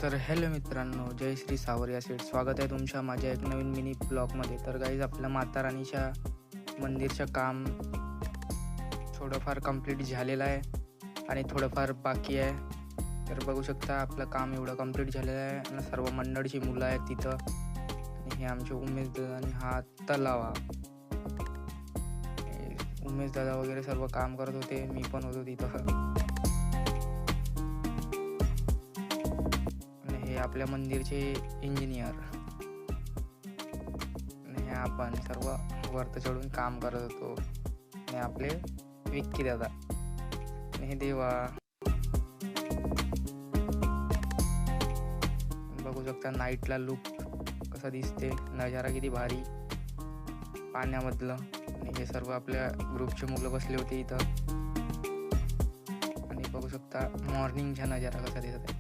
तर हॅलो मित्रांनो, जय श्री सावरिया सेठ. स्वागत आहे तुमच्या माझ्या एक नवीन मिनी ब्लॉगमध्ये. तर गाईज, आपल्या माता राणीच्या मंदिरचं काम थोडंफार कंप्लीट झालेलं आहे आणि थोडंफार बाकी आहे. तर बघू शकता, आपलं काम एवढं कंप्लीट झालेलं आहे आणि सर्व मंडळीची मुलं आहेत तिथं. आणि हे आमचे उमेश दादा आणि हा तलावा. उमेश दादा वगैरे सर्व काम करत होते, मी पण होतो तिथं. हे आपल्या मंदिरचे इंजिनियर आणि हे आपण सर्व वरती चढून काम करत होतो. आणि आपले विक्की दादा आणि हे देवा. बघू शकता नाईटला लुक कसा दिसते, नजारा किती भारी पाण्यामधलं. आणि हे सर्व आपल्या ग्रुपचे मुलं बसले होते इथं. आणि बघू शकता मॉर्निंगचा नजारा कसा दिसत आहे.